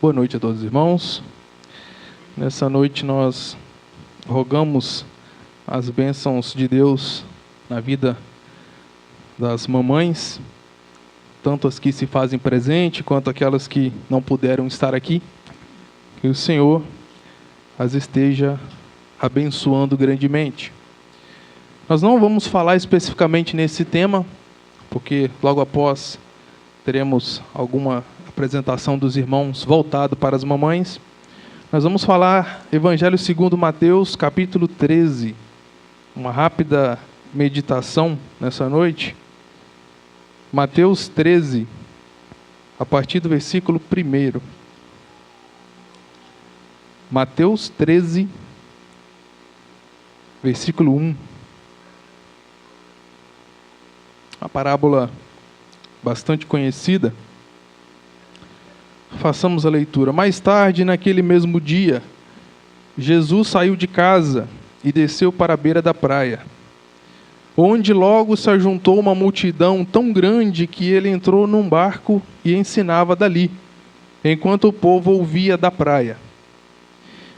Boa noite a todos os irmãos. Nessa noite nós rogamos as bênçãos de Deus na vida das mamães, tanto as que se fazem presente, quanto aquelas que não puderam estar aqui. Que o Senhor as esteja abençoando grandemente. Nós não vamos falar especificamente nesse tema, porque logo após teremos alguma apresentação dos irmãos voltado para as mamães. Nós vamos falar Evangelho segundo Mateus, capítulo 13. Uma rápida meditação nessa noite. Mateus 13, a partir do versículo 1. Mateus 13, versículo 1. Uma parábola bastante conhecida. Façamos a leitura. Mais tarde, naquele mesmo dia, Jesus saiu de casa e desceu para a beira da praia, onde logo se ajuntou uma multidão tão grande que ele entrou num barco e ensinava dali, enquanto o povo ouvia da praia.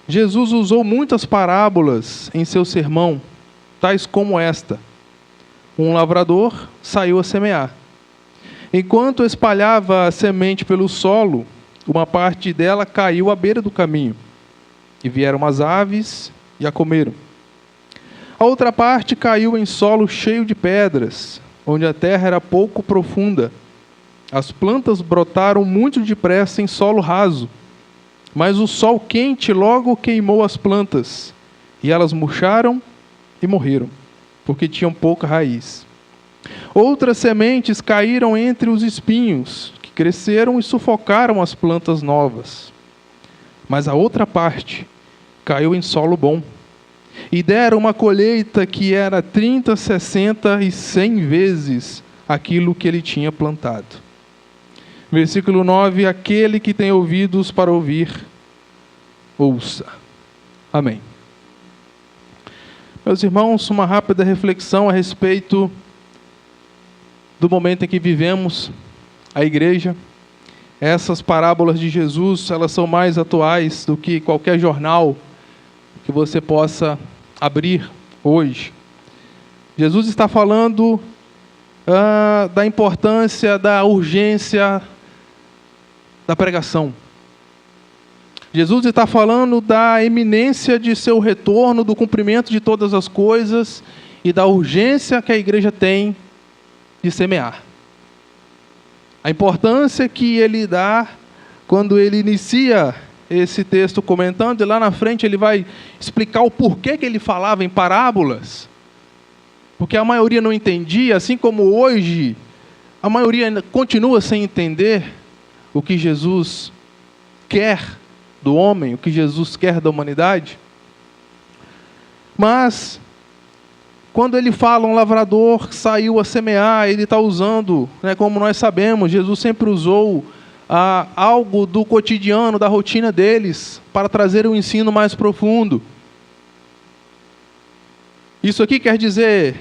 Jesus usou muitas parábolas em seu sermão, tais como esta. Um lavrador saiu a semear. Enquanto espalhava a semente pelo solo, uma parte dela caiu à beira do caminho, e vieram as aves e a comeram. A outra parte caiu em solo cheio de pedras, onde a terra era pouco profunda. As plantas brotaram muito depressa em solo raso, mas o sol quente logo queimou as plantas, e elas murcharam e morreram, porque tinham pouca raiz. Outras sementes caíram entre os espinhos, que cresceram e sufocaram as plantas novas. Mas a outra parte caiu em solo bom, e deram uma colheita que era 30, 60 e 100 vezes aquilo que ele tinha plantado. Versículo 9, aquele que tem ouvidos para ouvir, ouça. Amém. Meus irmãos, uma rápida reflexão a respeito do momento em que vivemos, a igreja. Essas parábolas de Jesus, elas são mais atuais do que qualquer jornal que você possa abrir hoje. Jesus está falando da importância, da urgência da pregação. Jesus está falando da iminência de seu retorno, do cumprimento de todas as coisas e da urgência que a igreja tem de semear. A importância que ele dá quando ele inicia esse texto comentando, e lá na frente ele vai explicar o porquê que ele falava em parábolas, porque a maioria não entendia, assim como hoje a maioria continua sem entender o que Jesus quer do homem, o que Jesus quer da humanidade. Mas quando ele fala um lavrador saiu a semear, ele está usando, como nós sabemos, Jesus sempre usou algo do cotidiano, da rotina deles, para trazer um ensino mais profundo. Isso aqui quer dizer,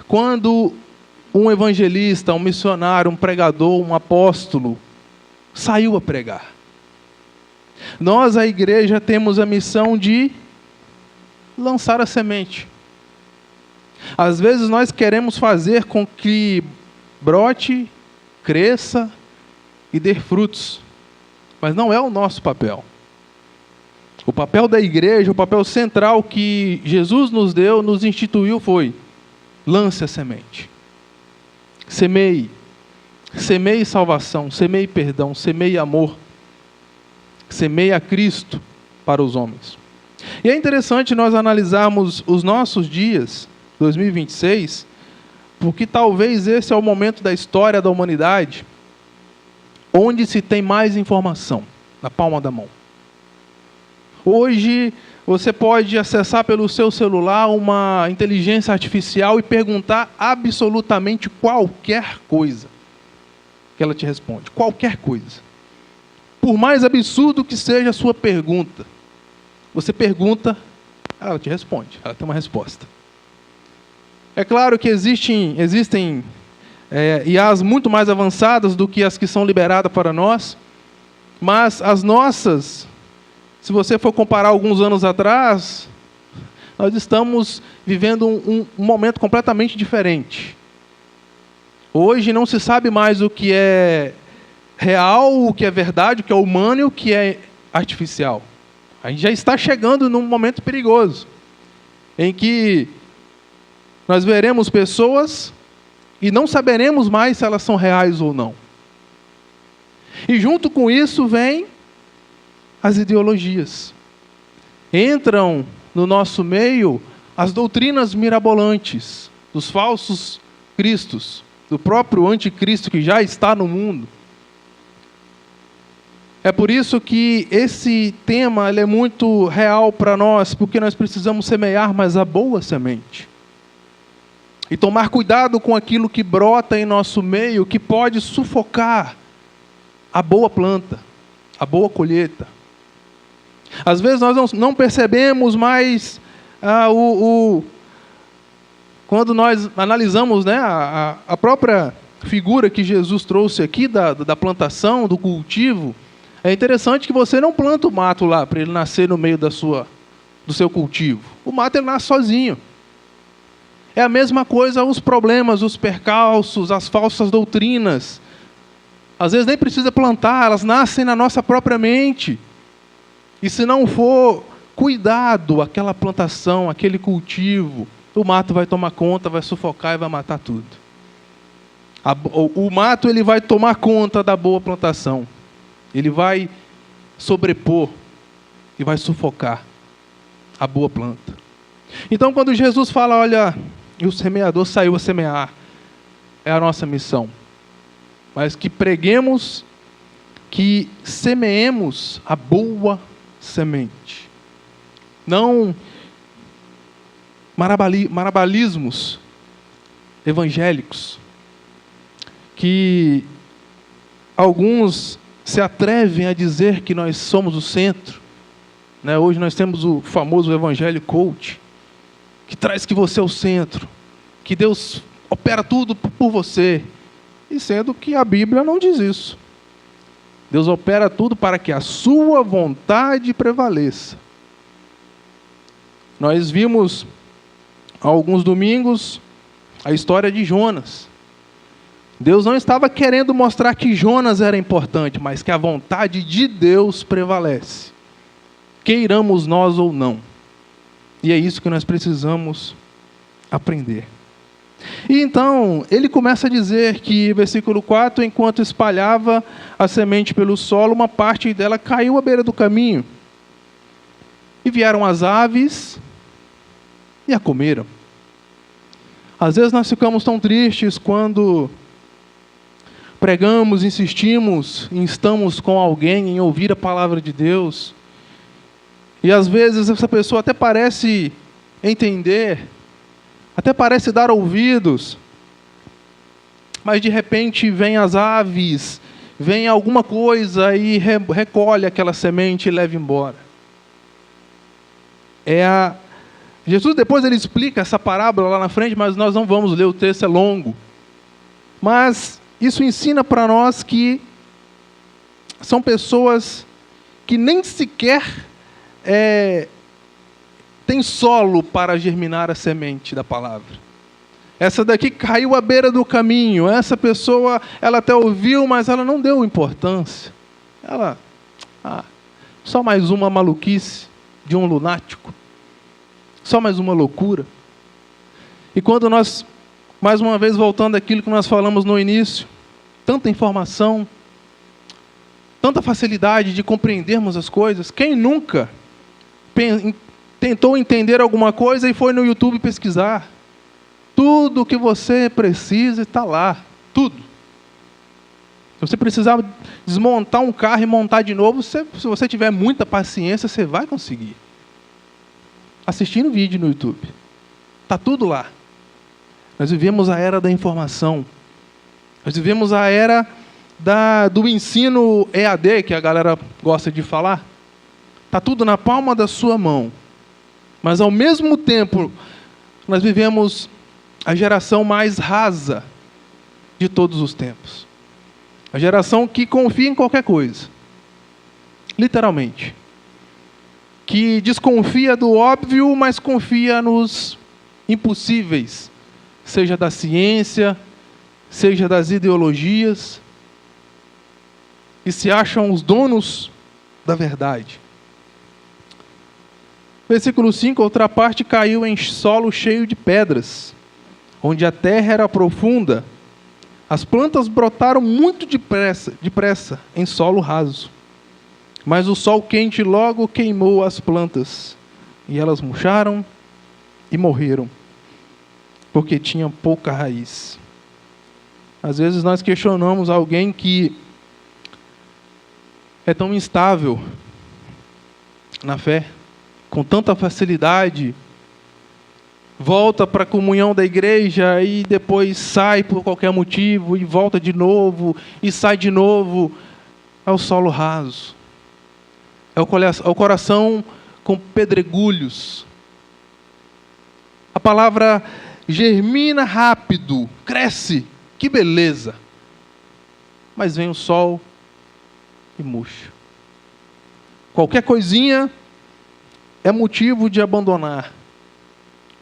quando um evangelista, um missionário, um pregador, um apóstolo, saiu a pregar. Nós, a igreja, temos a missão de lançar a semente. Às vezes nós queremos fazer com que brote, cresça e dê frutos, mas não é o nosso papel. O papel da igreja, o papel central que Jesus nos deu, nos instituiu foi: lance a semente. Semeie. Semeie salvação, semeie perdão, semeie amor. Semeie a Cristo para os homens. E é interessante nós analisarmos os nossos dias, 2026, porque talvez esse é o momento da história da humanidade onde se tem mais informação na palma da mão. Hoje você pode acessar pelo seu celular uma inteligência artificial e perguntar absolutamente qualquer coisa que ela te responde, qualquer coisa. Por mais absurdo que seja a sua pergunta, você pergunta, ela te responde, ela tem uma resposta. É claro que existem IAs muito mais avançadas do que as que são liberadas para nós, Mas as nossas, se você for comparar alguns anos atrás, nós estamos vivendo um momento completamente diferente. Hoje não se sabe mais o que é real, o que é verdade, o que é humano e o que é artificial. A gente já está chegando num momento perigoso, em que nós veremos pessoas e não saberemos mais se elas são reais ou não. E junto com isso vem as ideologias. Entram no nosso meio as doutrinas mirabolantes dos falsos cristos, do próprio anticristo que já está no mundo. É por isso que esse tema ele é muito real para nós, porque nós precisamos semear mais a boa semente. E tomar cuidado com aquilo que brota em nosso meio, que pode sufocar a boa planta, a boa colheita. Às vezes nós não percebemos, mas quando nós analisamos, né, a própria figura que Jesus trouxe aqui da plantação, do cultivo, é interessante que você não planta o mato lá para ele nascer no meio do seu cultivo. O mato ele nasce sozinho. É a mesma coisa os problemas, os percalços, as falsas doutrinas. Às vezes nem precisa plantar, elas nascem na nossa própria mente. E se não for cuidado, aquela plantação, aquele cultivo, o mato vai tomar conta, vai sufocar e vai matar tudo. O mato ele vai tomar conta da boa plantação. Ele vai sobrepor e vai sufocar a boa planta. Então, quando Jesus fala, olha, e o semeador saiu a semear, é a nossa missão. Mas que preguemos, que semeemos a boa semente. Não marabalismos evangélicos, que alguns se atrevem a dizer que nós somos o centro. Né? Hoje nós temos o famoso evangelho coach, que traz que você é o centro, que Deus opera tudo por você. E sendo que a Bíblia não diz isso. Deus opera tudo para que a sua vontade prevaleça. Nós vimos há alguns domingos a história de Jonas. Deus não estava querendo mostrar que Jonas era importante, mas que a vontade de Deus prevalece. Queiramos nós ou não. E é isso que nós precisamos aprender. E então, ele começa a dizer que, versículo 4, enquanto espalhava a semente pelo solo, uma parte dela caiu à beira do caminho. E vieram as aves e a comeram. Às vezes nós ficamos tão tristes quando pregamos, insistimos, instamos com alguém em ouvir a palavra de Deus. E às vezes essa pessoa até parece entender, até parece dar ouvidos, mas de repente vem as aves, vem alguma coisa e recolhe aquela semente e leva embora. Jesus depois ele explica essa parábola lá na frente, mas nós não vamos ler, o texto é longo. Mas isso ensina para nós que são pessoas que nem sequer têm solo para germinar a semente da palavra. Essa daqui caiu à beira do caminho. Essa pessoa, ela até ouviu, mas ela não deu importância. Só mais uma maluquice de um lunático. Só mais uma loucura. E quando nós, mais uma vez voltando àquilo que nós falamos no início, tanta informação, tanta facilidade de compreendermos as coisas, quem nunca tentou entender alguma coisa e foi no YouTube pesquisar? Tudo o que você precisa está lá, tudo. Se você precisar desmontar um carro e montar de novo, se você tiver muita paciência, você vai conseguir. Assistindo vídeo no YouTube. Está tudo lá. Nós vivemos a era da informação. Nós vivemos a era do ensino EAD, que a galera gosta de falar. Está tudo na palma da sua mão. Mas, ao mesmo tempo, nós vivemos a geração mais rasa de todos os tempos. A geração que confia em qualquer coisa. literalmente, que desconfia do óbvio, mas confia nos impossíveis, seja da ciência, seja das ideologias, e se acham os donos da verdade. Versículo 5, outra parte caiu em solo cheio de pedras, onde a terra era profunda. As plantas brotaram muito depressa em solo raso. Mas o sol quente logo queimou as plantas, e elas murcharam e morreram, porque tinham pouca raiz. Às vezes nós questionamos alguém que é tão instável na fé, com tanta facilidade, volta para a comunhão da igreja e depois sai por qualquer motivo e volta de novo e sai de novo. É o solo raso. É o coração com pedregulhos. A palavra germina rápido, cresce, que beleza. Mas vem o sol e murcha. Qualquer coisinha é motivo de abandonar.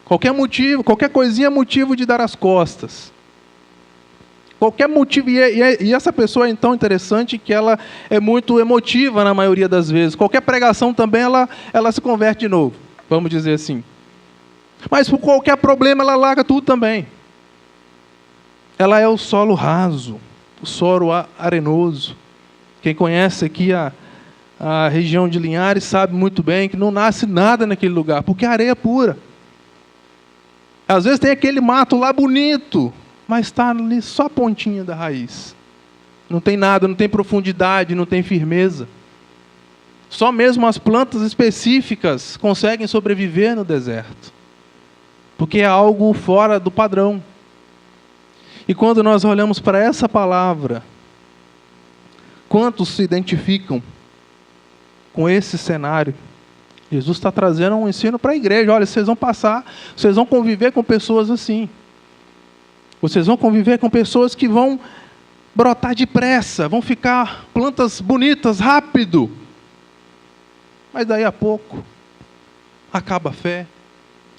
Qualquer coisinha é motivo de dar as costas. Qualquer motivo, e essa pessoa é tão interessante que ela é muito emotiva na maioria das vezes. Qualquer pregação também ela se converte de novo, vamos dizer assim. Mas por qualquer problema ela larga tudo também. Ela é o solo raso, o solo arenoso. Quem conhece aqui a região de Linhares sabe muito bem que não nasce nada naquele lugar, porque a areia é pura. Às vezes tem aquele mato lá bonito, mas está ali só a pontinha da raiz. Não tem nada, não tem profundidade, não tem firmeza. Só mesmo as plantas específicas conseguem sobreviver no deserto, porque é algo fora do padrão. E quando nós olhamos para essa palavra, quantos se identificam com esse cenário? Jesus está trazendo um ensino para a igreja. Olha, vocês vão conviver com pessoas assim. Vocês vão conviver com pessoas que vão brotar depressa, vão ficar plantas bonitas, rápido. Mas daí a pouco, acaba a fé,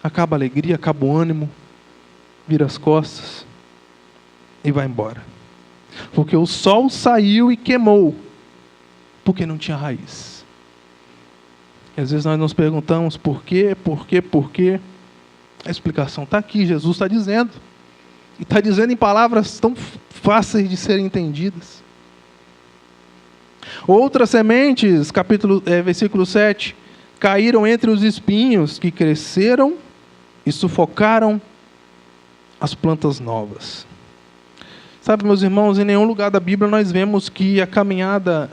acaba a alegria, acaba o ânimo, vira as costas e vai embora. Porque o sol saiu e queimou, porque não tinha raiz. E às vezes nós nos perguntamos por quê. A explicação está aqui, Jesus está dizendo. E está dizendo em palavras tão fáceis de serem entendidas. Outras sementes, versículo 7, caíram entre os espinhos que cresceram e sufocaram as plantas novas. Sabe, meus irmãos, em nenhum lugar da Bíblia nós vemos que a caminhada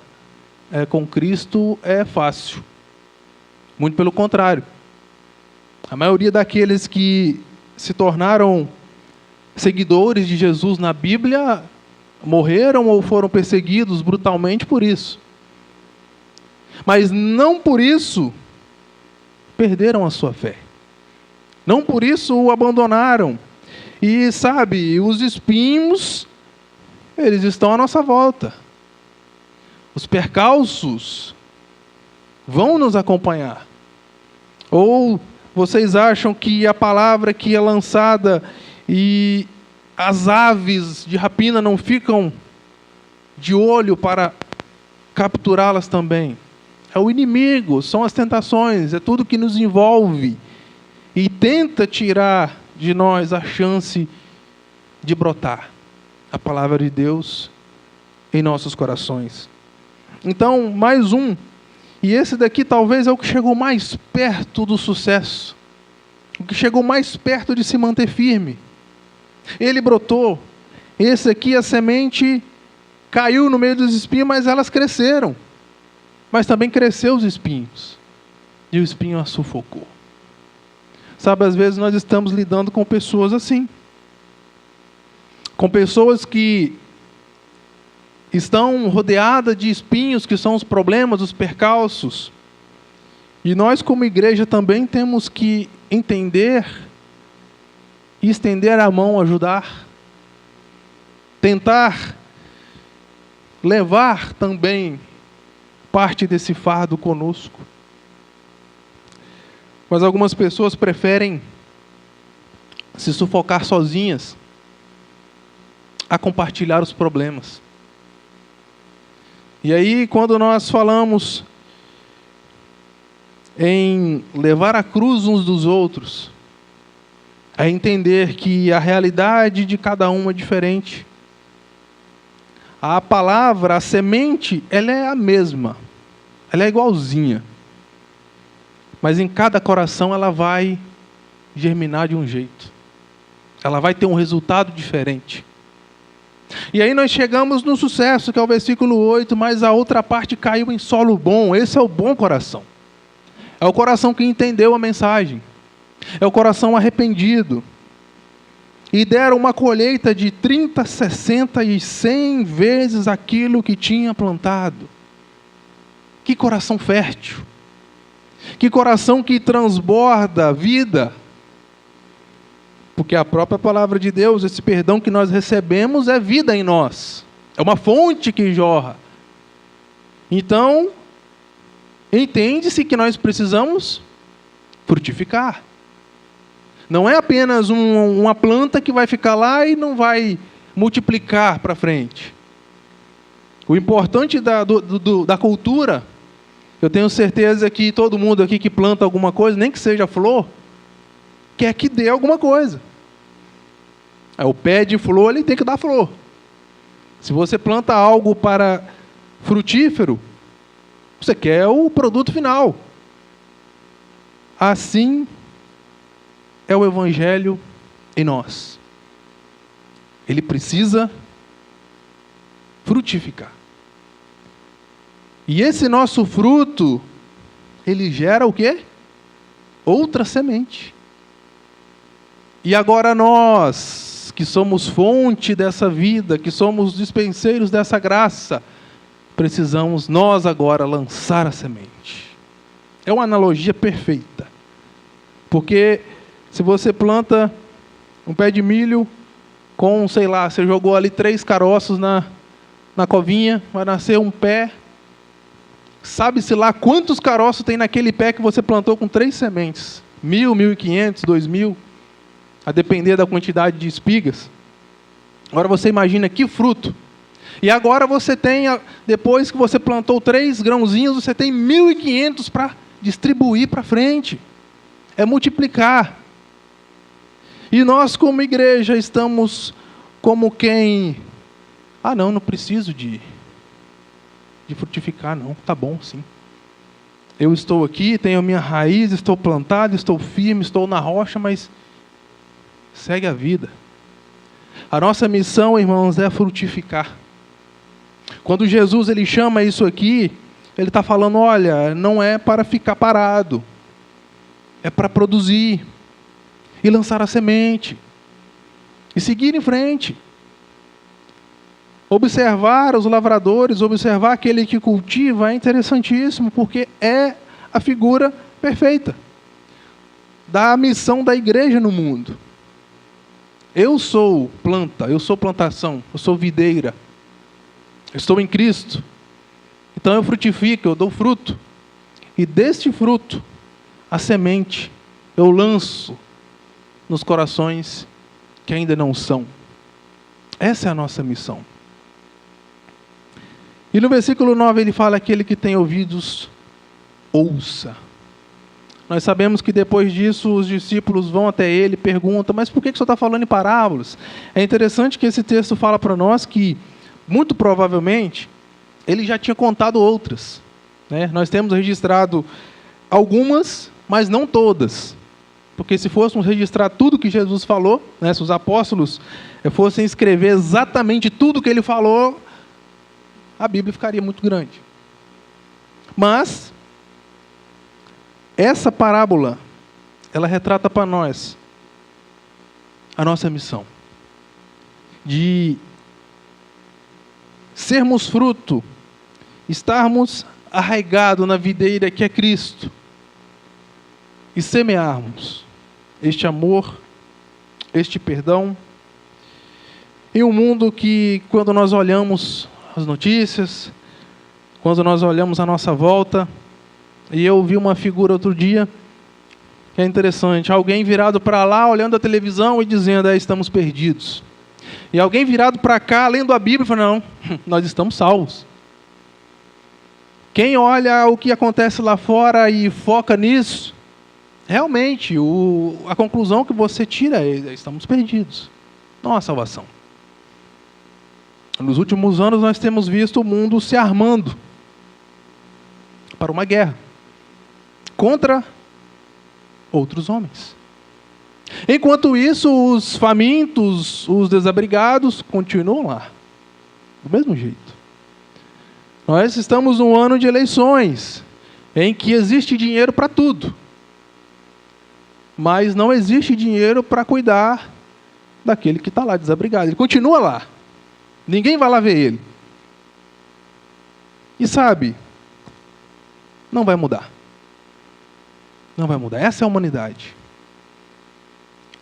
com Cristo é fácil. Muito pelo contrário. A maioria daqueles que se tornaram seguidores de Jesus na Bíblia morreram ou foram perseguidos brutalmente por isso. Mas não por isso perderam a sua fé. Não por isso o abandonaram. E sabe, os espinhos, eles estão à nossa volta. Os percalços vão nos acompanhar. Ou vocês acham que a palavra que é lançada e as aves de rapina não ficam de olho para capturá-las também? É o inimigo, são as tentações, é tudo que nos envolve e tenta tirar de nós a chance de brotar a palavra de Deus em nossos corações. Então, mais um, e esse daqui talvez é o que chegou mais perto do sucesso, o que chegou mais perto de se manter firme. Ele brotou. Esse aqui, a semente caiu no meio dos espinhos, mas elas cresceram. Mas também cresceu os espinhos. E o espinho a sufocou. Sabe, às vezes nós estamos lidando com pessoas assim. Com pessoas que estão rodeadas de espinhos, que são os problemas, os percalços. E nós, como igreja, também temos que entender e estender a mão, ajudar, tentar levar também parte desse fardo conosco. Mas algumas pessoas preferem se sufocar sozinhas a compartilhar os problemas. E aí, quando nós falamos em levar a cruz uns dos outros, é entender que a realidade de cada um é diferente. A palavra, a semente, ela é a mesma. Ela é igualzinha. Mas em cada coração ela vai germinar de um jeito. Ela vai ter um resultado diferente. E aí nós chegamos no sucesso, que é o versículo 8, mas a outra parte caiu em solo bom. Esse é o bom coração. É o coração que entendeu a mensagem. É o coração arrependido. E deram uma colheita de 30, 60 e 100 vezes aquilo que tinha plantado. Que coração fértil. Que coração que transborda vida. Porque a própria palavra de Deus, esse perdão que nós recebemos é vida em nós. É uma fonte que jorra. Então, entende-se que nós precisamos frutificar. Não é apenas uma planta que vai ficar lá e não vai multiplicar para frente. O importante da cultura, eu tenho certeza que todo mundo aqui que planta alguma coisa, nem que seja flor, quer que dê alguma coisa. O pé de flor, ele tem que dar flor. Se você planta algo para frutífero, você quer o produto final. Assim é o Evangelho em nós. Ele precisa frutificar. E esse nosso fruto, ele gera o quê? Outra semente. E agora nós, que somos fonte dessa vida, que somos dispenseiros dessa graça, precisamos nós agora lançar a semente. É uma analogia perfeita. Porque se você planta um pé de milho com, sei lá, você jogou ali 3 caroços na covinha, vai nascer um pé. Sabe-se lá quantos caroços tem naquele pé que você plantou com 3 sementes? 1.000, 1.500, 2.000, a depender da quantidade de espigas. Agora você imagina que fruto. E agora você tem, depois que você plantou 3 grãozinhos, você tem 1.500 para distribuir para frente. É multiplicar. E nós como igreja estamos como quem... não preciso de frutificar, não. Tá bom, sim. Eu estou aqui, tenho a minha raiz, estou plantado, estou firme, estou na rocha, mas segue a vida. A nossa missão, irmãos, é frutificar. Quando Jesus ele chama isso aqui, ele está falando, olha, não é para ficar parado, é para produzir, e lançar a semente, e seguir em frente. Observar os lavradores, observar aquele que cultiva é interessantíssimo, porque é a figura perfeita da missão da igreja no mundo. Eu sou planta, eu sou plantação, eu sou videira, eu estou em Cristo, então eu frutifico, eu dou fruto, e deste fruto, a semente, eu lanço nos corações que ainda não são. Essa é a nossa missão. E no versículo 9 ele fala, aquele que tem ouvidos, ouça. Nós sabemos que depois disso os discípulos vão até ele e perguntam, mas por que o senhor está falando em parábolas? É interessante que esse texto fala para nós que, muito provavelmente, ele já tinha contado outras. Né? Nós temos registrado algumas, mas não todas. Porque se fôssemos registrar tudo que Jesus falou, né, se os apóstolos fossem escrever exatamente tudo que ele falou, a Bíblia ficaria muito grande. Mas essa parábola, ela retrata para nós a nossa missão de sermos fruto, estarmos arraigados na videira que é Cristo e semearmos este amor, este perdão em um mundo que, quando nós olhamos as notícias, quando nós olhamos à nossa volta, e eu vi uma figura outro dia, que é interessante, alguém virado para lá, olhando a televisão e dizendo, estamos perdidos. E alguém virado para cá, lendo a Bíblia, falando, não, nós estamos salvos. Quem olha o que acontece lá fora e foca nisso, realmente, a conclusão que você tira é, estamos perdidos. Não há salvação. Nos últimos anos nós temos visto o mundo se armando para uma guerra contra outros homens. Enquanto isso, os famintos, os desabrigados, continuam lá, do mesmo jeito. Nós estamos num ano de eleições, em que existe dinheiro para tudo, mas não existe dinheiro para cuidar daquele que está lá desabrigado. Ele continua lá, ninguém vai lá ver ele. E sabe, não vai mudar. Não vai mudar. Essa é a humanidade.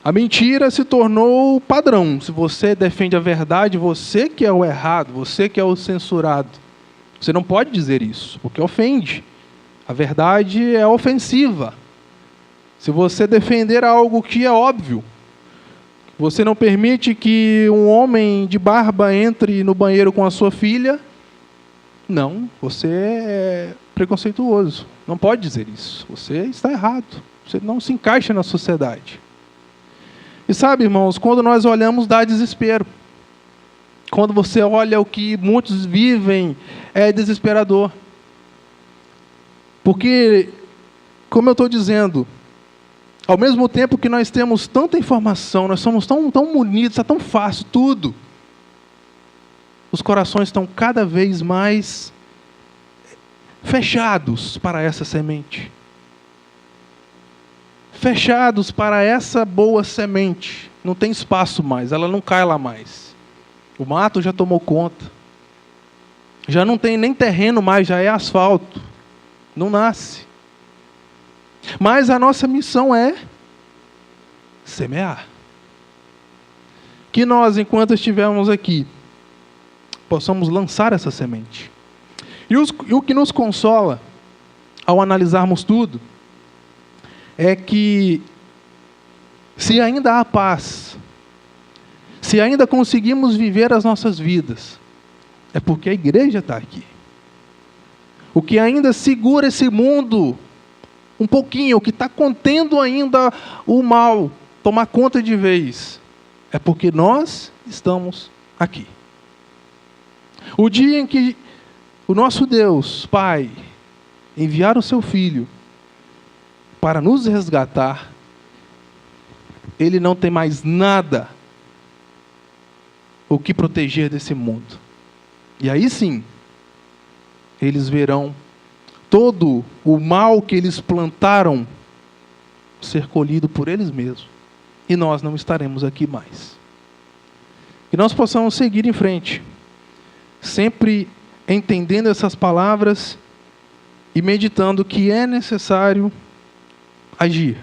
A mentira se tornou o padrão. Se você defende a verdade, você que é o errado, você que é o censurado. Você não pode dizer isso, porque ofende. A verdade é ofensiva. Se você defender algo que é óbvio, você não permite que um homem de barba entre no banheiro com a sua filha, não, você é preconceituoso. Não pode dizer isso. Você está errado. Você não se encaixa na sociedade. E sabe, irmãos, quando nós olhamos, dá desespero. Quando você olha o que muitos vivem, é desesperador. Porque, como eu estou dizendo, ao mesmo tempo que nós temos tanta informação, nós somos tão munidos, está tão fácil, tudo. Os corações estão cada vez mais fechados para essa semente. Fechados para essa boa semente. Não tem espaço mais, ela não cai lá mais. O mato já tomou conta. Já não tem nem terreno mais, já é asfalto. Não nasce. Mas a nossa missão é semear. Que nós, enquanto estivermos aqui, possamos lançar essa semente. E o que nos consola, ao analisarmos tudo, é que se ainda há paz, se ainda conseguimos viver as nossas vidas, é porque a igreja está aqui. O que ainda segura esse mundo um pouquinho, o que está contendo ainda o mal, tomar conta de vez, é porque nós estamos aqui. O dia em que o nosso Deus, Pai, enviar o seu Filho para nos resgatar, Ele não tem mais nada o que proteger desse mundo. E aí sim, eles verão todo o mal que eles plantaram ser colhido por eles mesmos. E nós não estaremos aqui mais. Que nós possamos seguir em frente, sempre entendendo essas palavras e meditando que é necessário agir.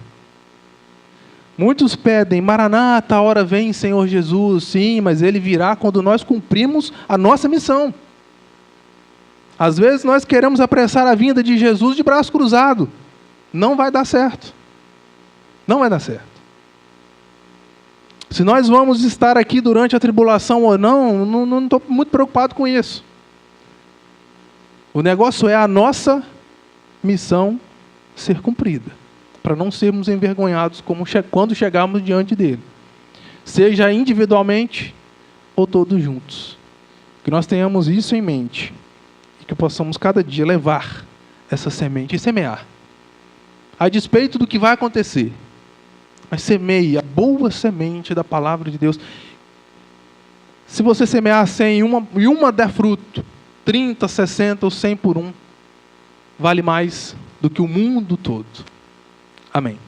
Muitos pedem, Maranata, a hora vem, Senhor Jesus. Sim, mas Ele virá quando nós cumprimos a nossa missão. Às vezes nós queremos apressar a vinda de Jesus de braço cruzado. Não vai dar certo. Não vai dar certo. Se nós vamos estar aqui durante a tribulação ou não estou muito preocupado com isso. O negócio é a nossa missão ser cumprida, para não sermos envergonhados quando chegarmos diante dele, seja individualmente ou todos juntos. Que nós tenhamos isso em mente e que possamos cada dia levar essa semente e semear, a despeito do que vai acontecer. Mas semeie a boa semente da palavra de Deus. Se você semear 100 e uma der fruto, 30, 60 ou 100 por um, vale mais do que o mundo todo. Amém.